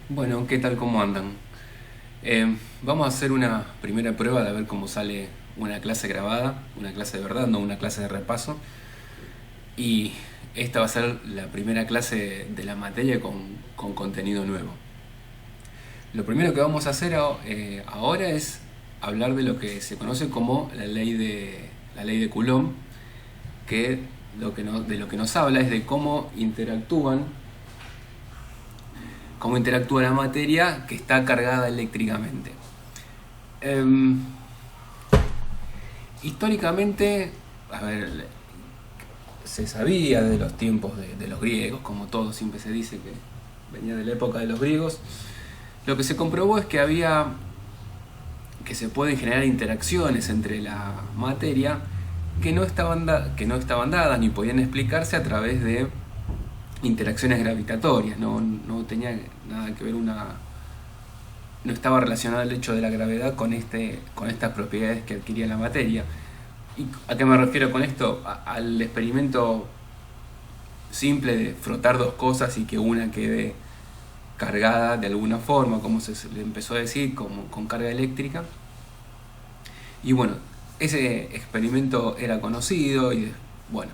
Bueno, ¿qué tal? ¿Cómo andan? Vamos a hacer una primera prueba de ver cómo sale una clase grabada, una clase de verdad, no una clase de repaso. Y esta va a ser la primera clase de la materia con contenido nuevo. Lo primero que vamos a hacer ahora es hablar de lo que se conoce como la ley de Coulomb, que, de lo que nos habla es de cómo interactúa la materia que está cargada eléctricamente. Em, Históricamente, a ver, se sabía de los tiempos de los griegos, como todo siempre se dice que venía de la época de los griegos. Lo que se comprobó es que se pueden generar interacciones entre la materia que no estaban dadas ni podían explicarse a través de interacciones gravitatorias. No tenía nada que ver no estaba relacionado el hecho de la gravedad con estas propiedades que adquiría la materia. ¿Y a qué me refiero con esto? Al experimento simple de frotar dos cosas y que una quede cargada de alguna forma, como se le empezó a decir, como con carga eléctrica. Y bueno, ese experimento era conocido y bueno,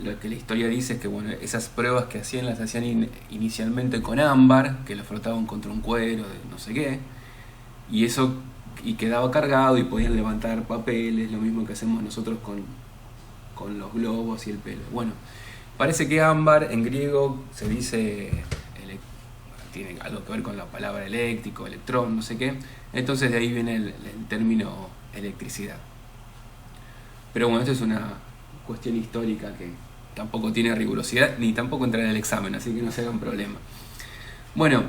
lo que la historia dice es que bueno, esas pruebas que hacían las hacían inicialmente con ámbar, que lo frotaban contra un cuero de no sé qué, y eso y quedaba cargado y podían levantar papeles, lo mismo que hacemos nosotros con los globos y el pelo. Bueno, parece que ámbar en griego se dice, tiene algo que ver con la palabra eléctrico, electrón, no sé qué, entonces de ahí viene el término electricidad. Pero bueno, esto es una cuestión histórica que tampoco tiene rigurosidad ni tampoco entra en el examen, así que no se hagan problema. Bueno,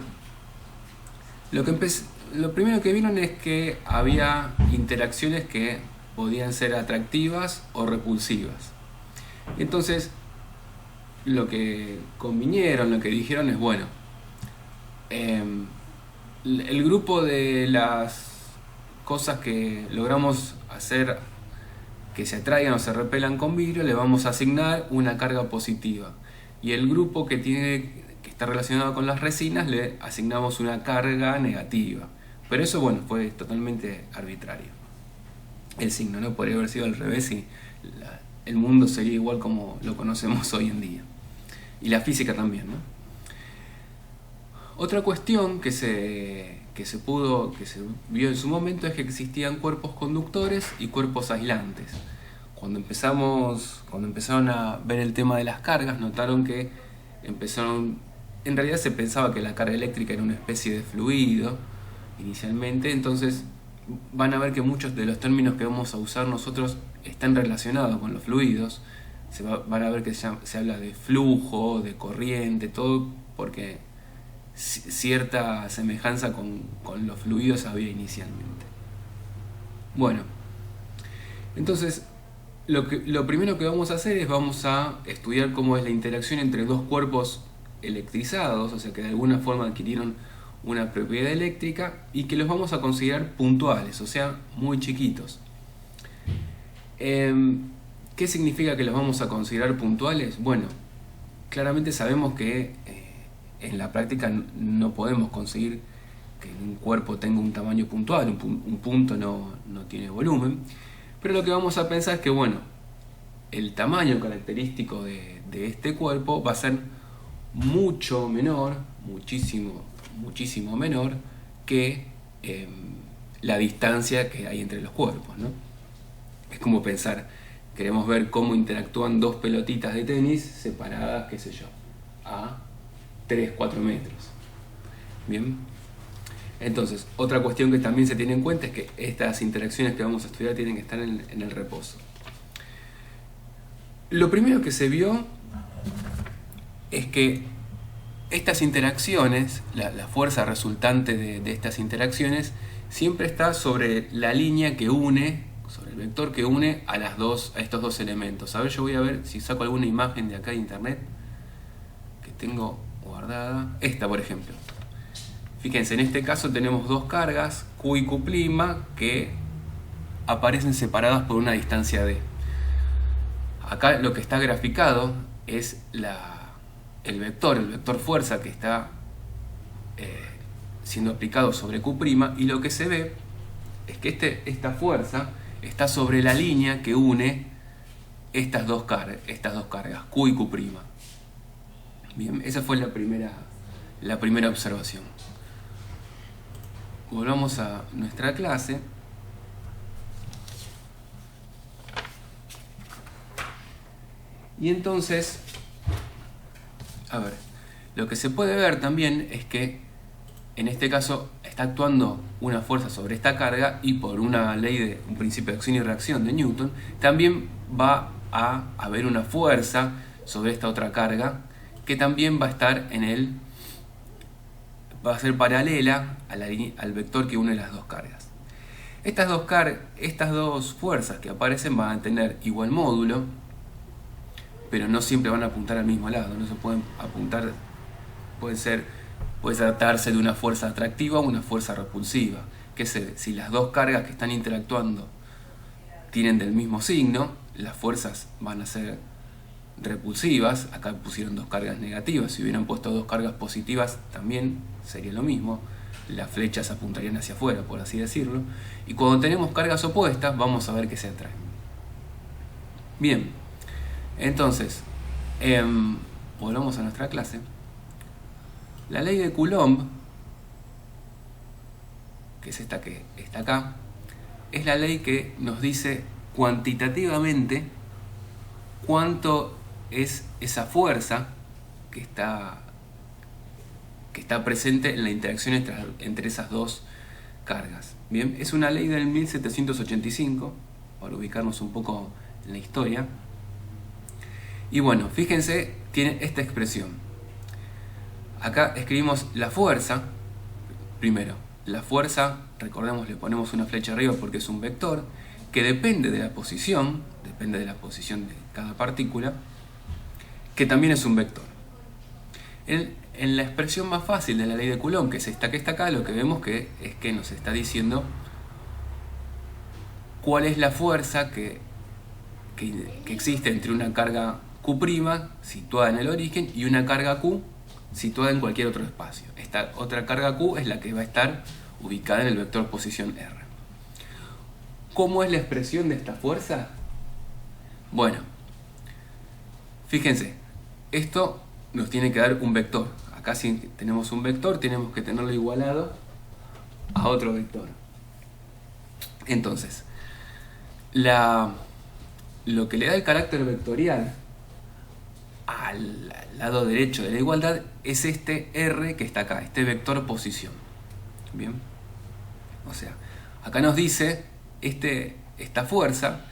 lo primero que vieron es que había interacciones que podían ser atractivas o repulsivas. Entonces, lo que convinieron, lo que dijeron es, bueno, el grupo de las cosas que logramos hacer que se atraigan o se repelan con vidrio, le vamos a asignar una carga positiva. Y el grupo que está relacionado con las resinas, le asignamos una carga negativa. Pero eso, bueno, fue totalmente arbitrario. El signo, ¿no? Podría haber sido al revés y el mundo sería igual como lo conocemos hoy en día. Y la física también, ¿no? Otra cuestión que se vio en su momento es que existían cuerpos conductores y cuerpos aislantes. Cuando empezaron a ver el tema de las cargas, notaron que en realidad se pensaba que la carga eléctrica era una especie de fluido inicialmente, entonces van a ver que muchos de los términos que vamos a usar nosotros están relacionados con los fluidos. Van a ver que se habla de flujo, de corriente, todo porque cierta semejanza con los fluidos había inicialmente. Bueno, entonces lo primero que vamos a hacer es vamos a estudiar cómo es la interacción entre dos cuerpos electrizados, o sea que de alguna forma adquirieron una propiedad eléctrica y que los vamos a considerar puntuales, o sea, muy chiquitos. ¿Qué significa que los vamos a considerar puntuales? Bueno, claramente sabemos que en la práctica no podemos conseguir que un cuerpo tenga un tamaño puntual, un punto no tiene volumen, pero lo que vamos a pensar es que bueno, el tamaño característico de este cuerpo va a ser mucho menor, muchísimo menor que la distancia que hay entre los cuerpos, ¿no? Es como pensar, queremos ver cómo interactúan dos pelotitas de tenis separadas, qué sé yo, a 3-4 metros. Bien. Entonces, otra cuestión que también se tiene en cuenta es que estas interacciones que vamos a estudiar tienen que estar en el reposo. Lo primero que se vio es que estas interacciones, la fuerza resultante de estas interacciones, siempre está sobre la línea que une, sobre el vector que une a estos dos elementos. A ver, yo voy a ver si saco alguna imagen de acá de internet que tengo guardada. Esta, por ejemplo. Fíjense, en este caso tenemos dos cargas, Q y Q', que aparecen separadas por una distancia d. Acá lo que está graficado es el vector fuerza que está siendo aplicado sobre Q', y lo que se ve es que esta fuerza está sobre la línea que une estas dos cargas, Q y Q'. Bien, esa fue la primera observación. Volvamos a nuestra clase. Y entonces, a ver, lo que se puede ver también es que en este caso está actuando una fuerza sobre esta carga, y por una ley de un principio de acción y reacción de Newton, también va a haber una fuerza sobre esta otra carga que también va a estar va a ser paralela al vector que une las dos cargas. Estas dos fuerzas que aparecen van a tener igual módulo, pero no siempre van a apuntar al mismo lado, no se pueden apuntar, puede tratarse de una fuerza atractiva o una fuerza repulsiva, si las dos cargas que están interactuando tienen del mismo signo, las fuerzas van a ser repulsivas. Acá pusieron dos cargas negativas, si hubieran puesto dos cargas positivas también sería lo mismo, las flechas apuntarían hacia afuera, por así decirlo, y cuando tenemos cargas opuestas vamos a ver que se atraen. Bien, entonces, volvamos a nuestra clase. La ley de Coulomb, que es esta que está acá, es la ley que nos dice cuantitativamente cuánto es esa fuerza que está presente en la interacción entre esas dos cargas. Bien, es una ley del 1785, para ubicarnos un poco en la historia. Y bueno, fíjense, tiene esta expresión. Acá escribimos la fuerza. Primero, la fuerza, recordemos, le ponemos una flecha arriba porque es un vector que depende de la posición de cada partícula, que también es un vector. En la expresión más fácil de la ley de Coulomb, que es esta que está acá, lo que vemos es que nos está diciendo cuál es la fuerza que existe entre una carga Q' situada en el origen y una carga Q situada en cualquier otro espacio. Esta otra carga Q es la que va a estar ubicada en el vector posición R. ¿Cómo es la expresión de esta fuerza? Bueno, fíjense, esto nos tiene que dar un vector. Acá si tenemos un vector tenemos que tenerlo igualado a otro vector. Entonces, lo que le da el carácter vectorial al lado derecho de la igualdad es este R que está acá, este vector posición. Bien, o sea, acá nos dice esta fuerza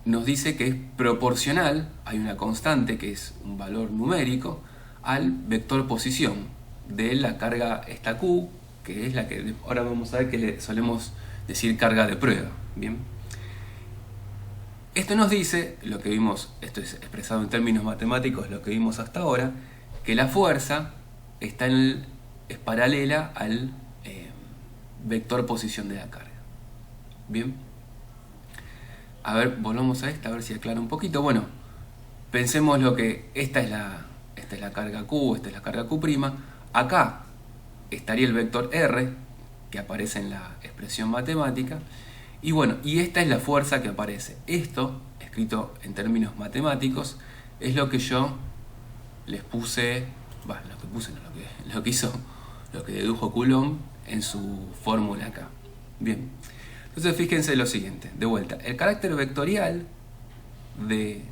nos dice que es proporcional, hay una constante que es un valor numérico, al vector posición de la carga esta Q, que es la que ahora vamos a ver que le solemos decir carga de prueba. Bien, esto nos dice, lo que vimos, esto es expresado en términos matemáticos, lo que vimos hasta ahora, que la fuerza es paralela al vector posición de la carga. Bien, a ver, volvamos a esta, a ver si aclara un poquito. Bueno, pensemos lo que esta es la carga Q, esta es la carga Q'. Acá estaría el vector R, que aparece en la expresión matemática. Y bueno, y esta es la fuerza que aparece. Esto, escrito en términos matemáticos, es lo que yo les puse, lo que dedujo Coulomb en su fórmula acá. Bien, entonces fíjense lo siguiente, de vuelta, el carácter vectorial de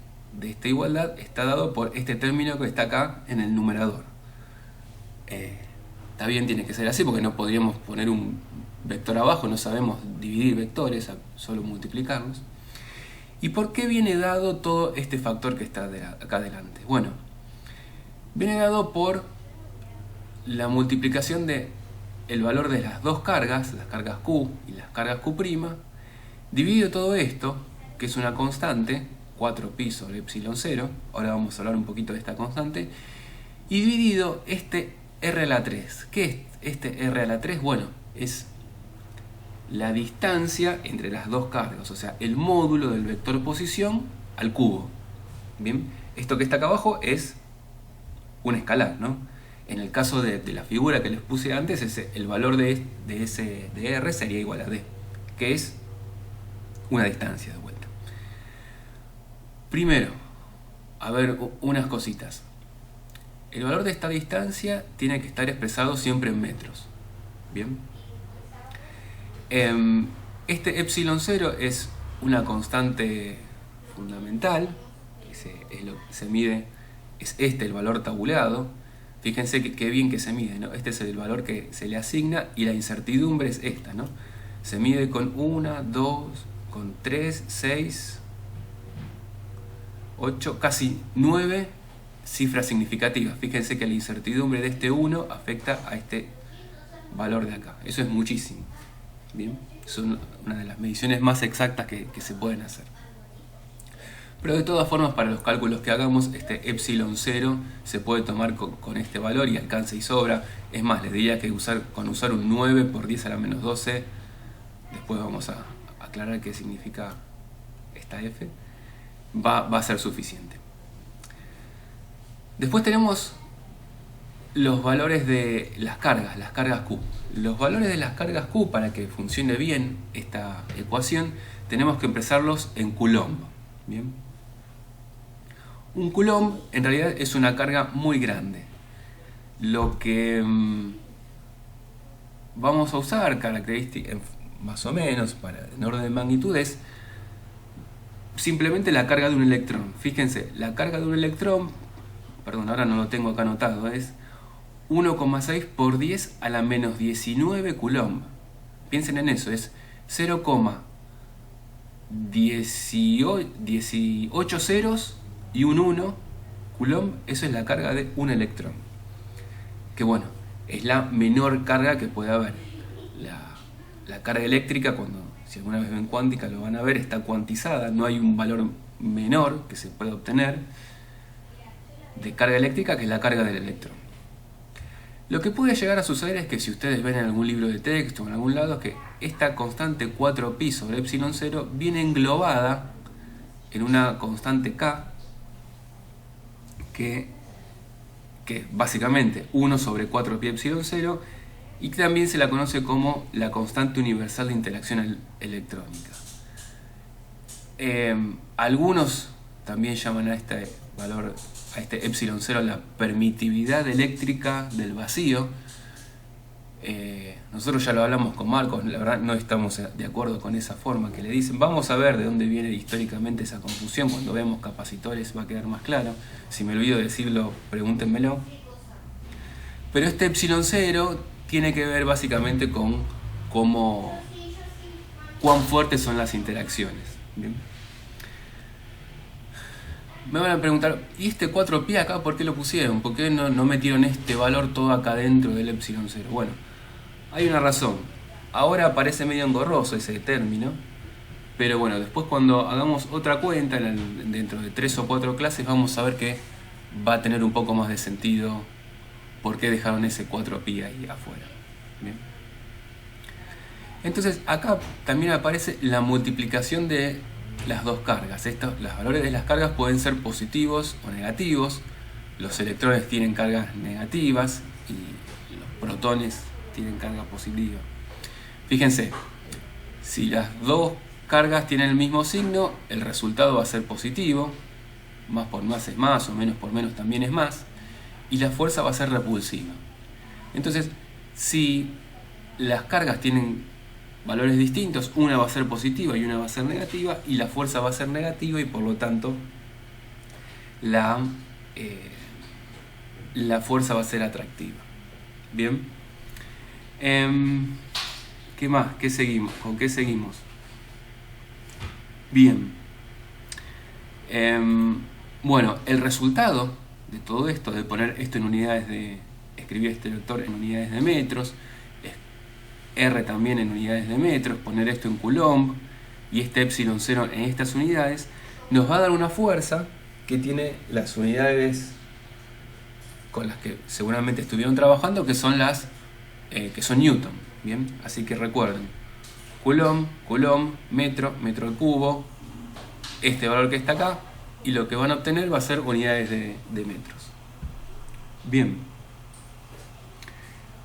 esta igualdad está dado por este término que está acá en el numerador. Está bien, tiene que ser así porque no podríamos poner un vector abajo, no sabemos dividir vectores, solo multiplicarlos. ¿Y por qué viene dado todo este factor que está acá adelante? Bueno, viene dado por la multiplicación de el valor de las dos cargas, las cargas Q y las cargas Q', dividido todo esto, que es una constante, 4pi sobre epsilon 0, ahora vamos a hablar un poquito de esta constante, y dividido este R a la 3. ¿Qué es este R a la 3? Bueno, es la distancia entre las dos cargas, o sea, el módulo del vector posición al cubo. Bien, esto que está acá abajo es un escalar, ¿no? En el caso de la figura que les puse antes, el valor de R sería igual a D, que es una distancia de vuelta. Primero, a ver unas cositas. El valor de esta distancia tiene que estar expresado siempre en metros. Bien. Este epsilon 0 es una constante fundamental, se mide, es el valor tabulado. Fíjense qué bien que se mide, ¿no? Este es el valor que se le asigna y la incertidumbre es esta, ¿no? Se mide con 1, 2, con 3, 6, 8, casi 9 cifras significativas. Fíjense que la incertidumbre de este 1 afecta a este valor de acá. Eso es muchísimo. Bien, son una de las mediciones más exactas que se pueden hacer. Pero de todas formas, para los cálculos que hagamos, este epsilon 0 se puede tomar con este valor y alcanza y sobra. Es más, les diría que con usar un 9 por 10 a la menos 12, después vamos a aclarar qué significa esta f, va a ser suficiente. Después tenemos los valores de las cargas Q. Los valores de las cargas Q, para que funcione bien esta ecuación, tenemos que expresarlos en Coulomb. Bien. Un Coulomb en realidad es una carga muy grande. Lo que vamos a usar, características más o menos en orden de magnitud, es simplemente la carga de un electrón. Fíjense, la carga de un electrón, perdón, ahora no lo tengo acá anotado, es 1,6 por 10 a la menos 19 Coulomb. Piensen en eso, es 0,18 ceros y un 1 Coulomb. Eso es la carga de un electrón. Que bueno, es la menor carga que puede haber. La carga eléctrica, si alguna vez ven cuántica lo van a ver, está cuantizada, no hay un valor menor que se pueda obtener de carga eléctrica que es la carga del electrón. Lo que puede llegar a suceder es que si ustedes ven en algún libro de texto o en algún lado, que esta constante 4pi sobre epsilon 0 viene englobada en una constante k que básicamente 1 sobre 4pi epsilon 0, y que también se la conoce como la constante universal de interacción electrónica. Algunos también llaman a este valor, a este epsilon 0, la permitividad eléctrica del vacío. Nosotros ya lo hablamos con Marcos, la verdad no estamos de acuerdo con esa forma que le dicen. Vamos a ver de dónde viene históricamente esa confusión. Cuando vemos capacitores va a quedar más claro. Si me olvido de decirlo, pregúntenmelo. Pero este epsilon 0 tiene que ver básicamente con cuán fuertes son las interacciones. ¿Bien? Me van a preguntar, ¿y este 4pi acá por qué lo pusieron? ¿Por qué no metieron este valor todo acá dentro del epsilon 0? Bueno, hay una razón. Ahora parece medio engorroso ese término, pero bueno, después cuando hagamos otra cuenta, dentro de 3 o 4 clases, vamos a ver que va a tener un poco más de sentido por qué dejaron ese 4pi ahí afuera. Bien. Entonces acá también aparece la multiplicación de las dos cargas. Los valores de las cargas pueden ser positivos o negativos. Los electrones tienen cargas negativas y los protones tienen carga positiva. Fíjense, si las dos cargas tienen el mismo signo, el resultado va a ser positivo. Más por más es más, o menos por menos también es más. Y la fuerza va a ser repulsiva. Entonces, si las cargas tienen valores distintos, una va a ser positiva y una va a ser negativa, y la fuerza va a ser negativa, y por lo tanto la fuerza va a ser atractiva. Bien. ¿Qué más? ¿Qué seguimos? ¿Con qué seguimos? Bien. Bueno, el resultado de todo esto, de poner esto en unidades de, escribir este vector en unidades de metros, R también en unidades de metros, poner esto en Coulomb y este epsilon 0 en estas unidades, nos va a dar una fuerza que tiene las unidades con las que seguramente estuvieron trabajando, que son que son Newton. Bien, así que recuerden, Coulomb, metro al cubo, este valor que está acá, y lo que van a obtener va a ser unidades de metros. Bien.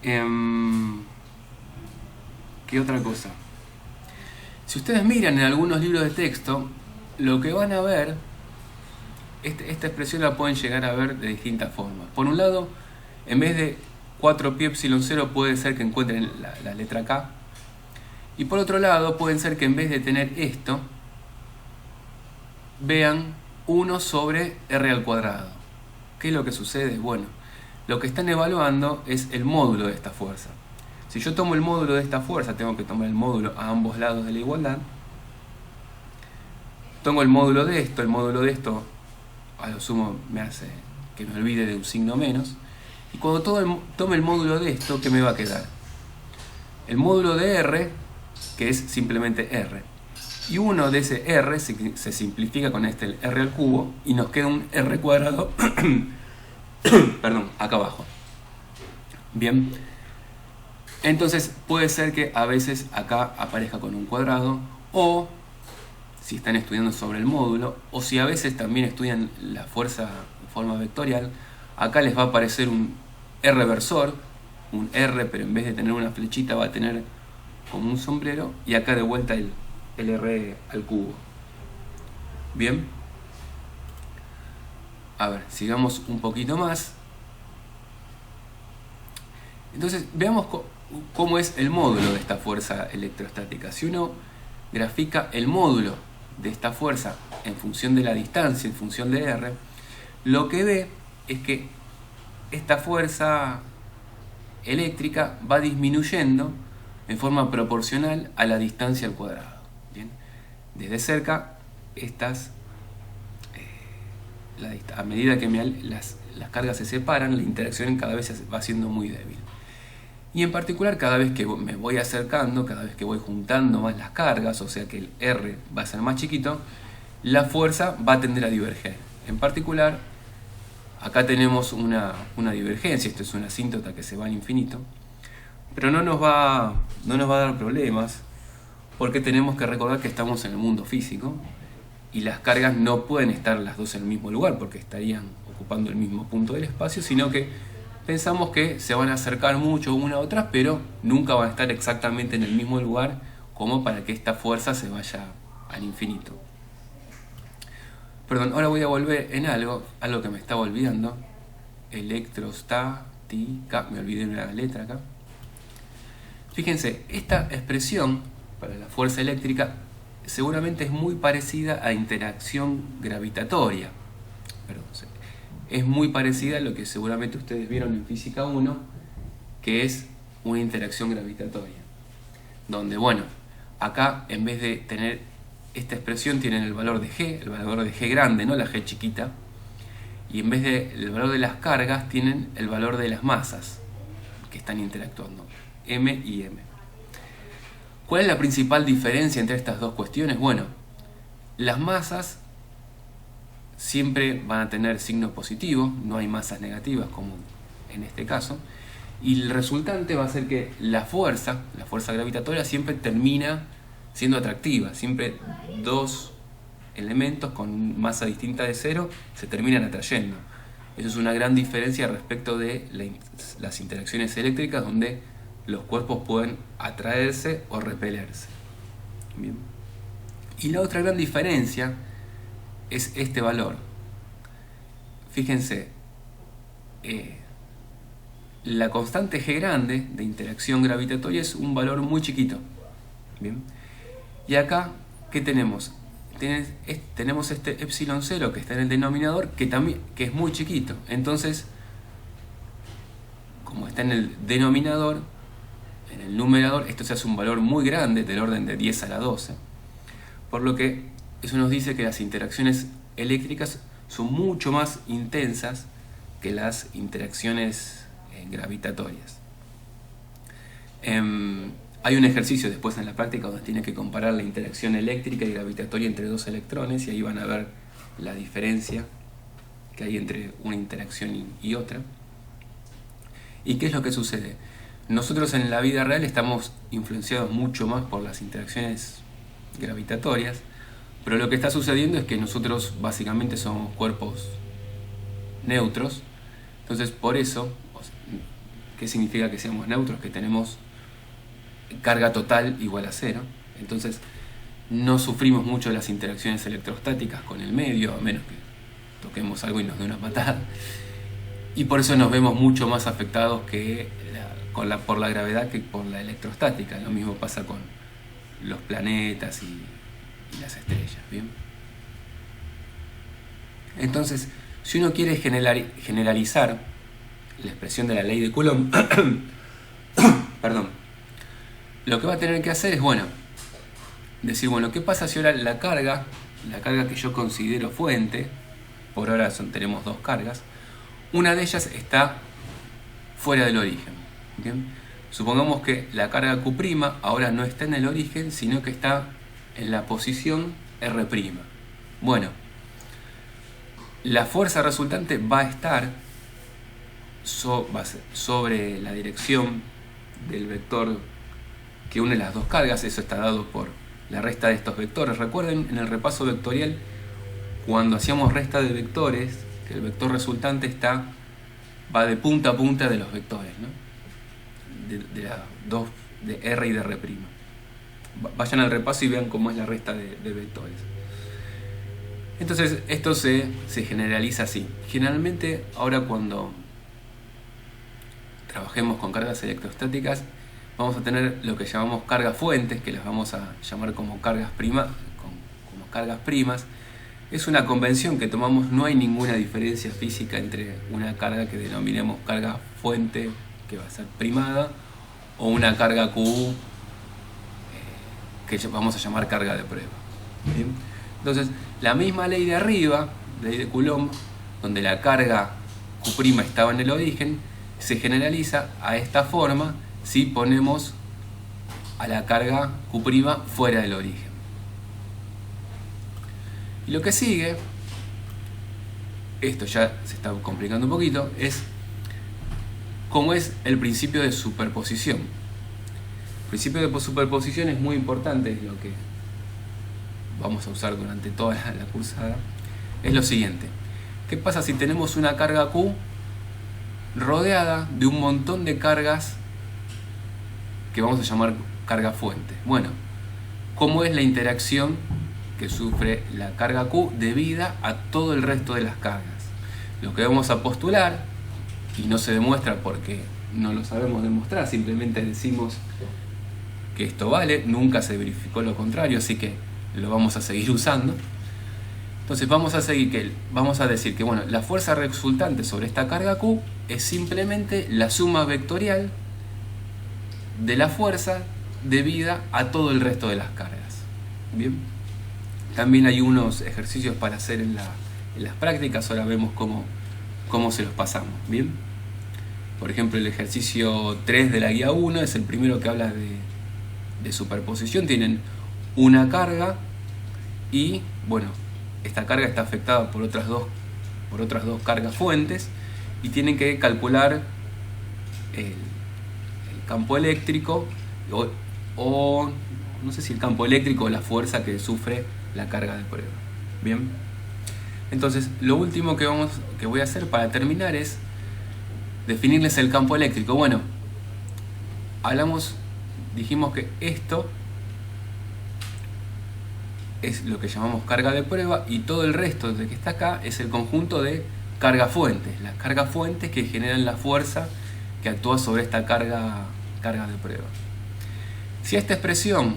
¿Qué otra cosa? Si ustedes miran en algunos libros de texto, lo que van a ver, esta expresión la pueden llegar a ver de distintas formas. Por un lado, en vez de 4πε0 puede ser que encuentren la letra K. Y por otro lado, pueden ser que en vez de tener esto, vean 1 sobre r al cuadrado. ¿Qué es lo que sucede? Bueno, lo que están evaluando es el módulo de esta fuerza. Si yo tomo el módulo de esta fuerza, tengo que tomar el módulo a ambos lados de la igualdad. Tomo el módulo de esto a lo sumo me hace que me olvide de un signo menos. Y cuando tome el módulo de esto, ¿qué me va a quedar? El módulo de r, que es simplemente r. Y 1 de ese r se simplifica con el r al cubo y nos queda un r cuadrado perdón, acá abajo. Bien, entonces puede ser que a veces acá aparezca con un cuadrado, o si están estudiando sobre el módulo, o si a veces también estudian la fuerza en forma vectorial, acá les va a aparecer un r versor, un r, pero en vez de tener una flechita va a tener como un sombrero, y acá de vuelta el r al cubo. Bien, a ver, sigamos un poquito más. Entonces veamos cómo es el módulo de esta fuerza electrostática. Si uno grafica el módulo de esta fuerza en función de la distancia, en función de r, lo que ve es que esta fuerza eléctrica va disminuyendo en forma proporcional a la distancia al cuadrado. ¿Bien? Desde cerca, a medida que las cargas se separan, la interacción cada vez va siendo muy débil. Y en particular, cada vez que me voy acercando, cada vez que voy juntando más las cargas, o sea que el R va a ser más chiquito, la fuerza va a tender a diverger. En particular, acá tenemos una divergencia, esto es una asíntota que se va al infinito, pero no nos va a dar problemas, porque tenemos que recordar que estamos en el mundo físico y las cargas no pueden estar las dos en el mismo lugar porque estarían ocupando el mismo punto del espacio, sino que pensamos que se van a acercar mucho una a otra, pero nunca van a estar exactamente en el mismo lugar como para que esta fuerza se vaya al infinito. Perdón, ahora voy a volver en algo que me estaba olvidando. Electrostática, me olvidé una letra acá. Fíjense, esta expresión para la fuerza eléctrica seguramente es muy parecida a interacción gravitatoria. Es muy parecida a lo que seguramente ustedes vieron en Física 1, que es una interacción gravitatoria. Donde, bueno, acá en vez de tener esta expresión tienen el valor de G, el valor de G grande, no la G chiquita. Y en vez del valor de las cargas tienen el valor de las masas que están interactuando, M y M. ¿Cuál es la principal diferencia entre estas dos cuestiones? Bueno, las masas siempre van a tener signo positivo, no hay masas negativas como en este caso, y el resultante va a ser que la fuerza gravitatoria siempre termina siendo atractiva, siempre dos elementos con masa distinta de cero se terminan atrayendo. Eso es una gran diferencia respecto de las interacciones eléctricas, donde los cuerpos pueden atraerse o repelerse. Bien. Y la otra gran diferencia es este valor. Fíjense, la constante G grande de interacción gravitatoria es un valor muy chiquito. Bien. Y acá, ¿qué tenemos? Tenemos este epsilon 0 que está en el denominador, que es muy chiquito. Entonces, como está en el denominador, en el numerador, esto se hace un valor muy grande, del orden de 10 a la 12. Por lo que eso nos dice que las interacciones eléctricas son mucho más intensas que las interacciones gravitatorias. Hay un ejercicio después en la práctica donde tiene que comparar la interacción eléctrica y gravitatoria entre dos electrones, y ahí van a ver la diferencia que hay entre una interacción y otra. ¿Y qué es lo que sucede? Nosotros en la vida real estamos influenciados mucho más por las interacciones gravitatorias, pero lo que está sucediendo es que nosotros básicamente somos cuerpos neutros. Entonces, por eso ¿Qué significa que seamos neutros? Que tenemos carga total igual a cero. Entonces no sufrimos mucho las interacciones electrostáticas con el medio, a menos que toquemos algo y nos dé una patada. Y por eso nos vemos mucho más afectados por la gravedad que por la electrostática. Lo mismo pasa con los planetas y las estrellas. ¿Bien? Entonces, si uno quiere generalizar la expresión de la ley de Coulomb, perdón, lo que va a tener que hacer es, decir, ¿qué pasa si ahora la carga que yo considero fuente, por ahora tenemos dos cargas, una de ellas está fuera del origen? ¿Bien? Supongamos que la carga Q' ahora no está en el origen, sino que está en la posición R'. Bueno, la fuerza resultante va a estar sobre la dirección del vector que une las dos cargas. Eso está dado por la resta de estos vectores. Recuerden en el repaso vectorial, cuando hacíamos resta de vectores, que el vector resultante va de punta a punta de los vectores, ¿no? de las dos, de R y de R'. Vayan al repaso y vean cómo es la resta de vectores. Entonces esto se generaliza así. Generalmente ahora cuando trabajemos con cargas electrostáticas vamos a tener lo que llamamos cargas fuentes, que las vamos a llamar como cargas primas. Es una convención que tomamos, no hay ninguna diferencia física entre una carga que denominemos carga fuente, que va a ser primada, o una carga Q que vamos a llamar carga de prueba. ¿Bien? Entonces, la misma ley de arriba, ley de Coulomb, donde la carga Q' estaba en el origen, se generaliza a esta forma si ponemos a la carga Q' fuera del origen. Y lo que sigue, esto ya se está complicando un poquito, es cómo es el principio de superposición. El principio de superposición es muy importante, es lo que vamos a usar durante toda la cursada. Es lo siguiente: ¿qué pasa si tenemos una carga Q rodeada de un montón de cargas que vamos a llamar carga fuente? Bueno, ¿cómo es la interacción que sufre la carga Q debida a todo el resto de las cargas? Lo que vamos a postular, y no se demuestra porque no lo sabemos demostrar, simplemente decimos que esto vale, nunca se verificó lo contrario, así que lo vamos a seguir usando. Entonces vamos a decir que la fuerza resultante sobre esta carga Q es simplemente la suma vectorial de la fuerza debida a todo el resto de las cargas. Bien, también hay unos ejercicios para hacer en las prácticas, ahora vemos cómo se los pasamos. Bien, por ejemplo, el ejercicio 3 de la guía 1 es el primero que habla de superposición. Tienen una carga y esta carga está afectada por otras dos cargas fuentes, y tienen que calcular el campo eléctrico o no sé si el campo eléctrico o la fuerza que sufre la carga de prueba. Bien, entonces lo último que voy a hacer para terminar es definirles el campo eléctrico. Dijimos que esto es lo que llamamos carga de prueba, y todo el resto de que está acá es el conjunto de cargas fuentes, las cargas fuentes que generan la fuerza que actúa sobre esta carga de prueba. Si esta expresión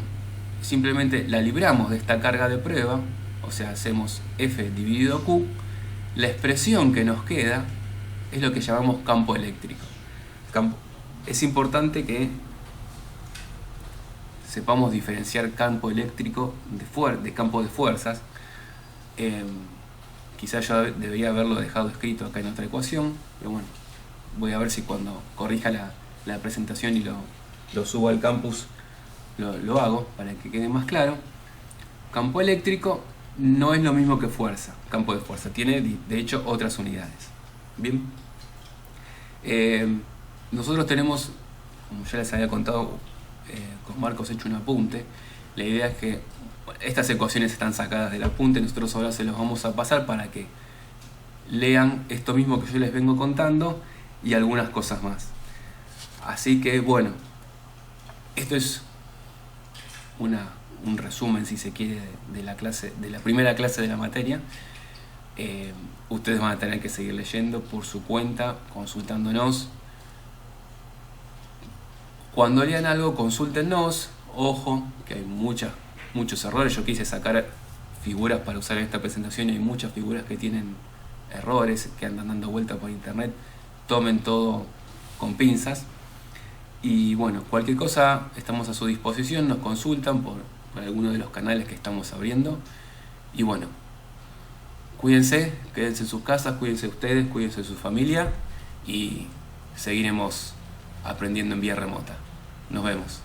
simplemente la libramos de esta carga de prueba, o sea, hacemos F dividido Q, la expresión que nos queda es lo que llamamos campo eléctrico. Es importante que sepamos diferenciar campo eléctrico de campo de fuerzas. Quizás yo debería haberlo dejado escrito acá en otra ecuación, pero voy a ver si cuando corrija la presentación y lo subo al campus lo hago para que quede más claro. Campo eléctrico no es lo mismo que fuerza, campo de fuerza, tiene de hecho otras unidades. Bien, nosotros tenemos, como ya les había contado, con Marcos hecho un apunte. La idea es que estas ecuaciones están sacadas del apunte, nosotros ahora se los vamos a pasar para que lean esto mismo que yo les vengo contando y algunas cosas más. Así que bueno, esto es un resumen, si se quiere, de la clase, de la primera clase de la materia. Ustedes van a tener que seguir leyendo por su cuenta, consultándonos. Cuando lean algo, consúltennos. Ojo, que hay muchos errores. Yo quise sacar figuras para usar en esta presentación y hay muchas figuras que tienen errores, que andan dando vuelta por internet. Tomen todo con pinzas. Y bueno, cualquier cosa estamos a su disposición, nos consultan por alguno de los canales que estamos abriendo. Y bueno, cuídense, quédense en sus casas, cuídense ustedes, cuídense de su familia y seguiremos aprendiendo en vía remota. Nos vemos.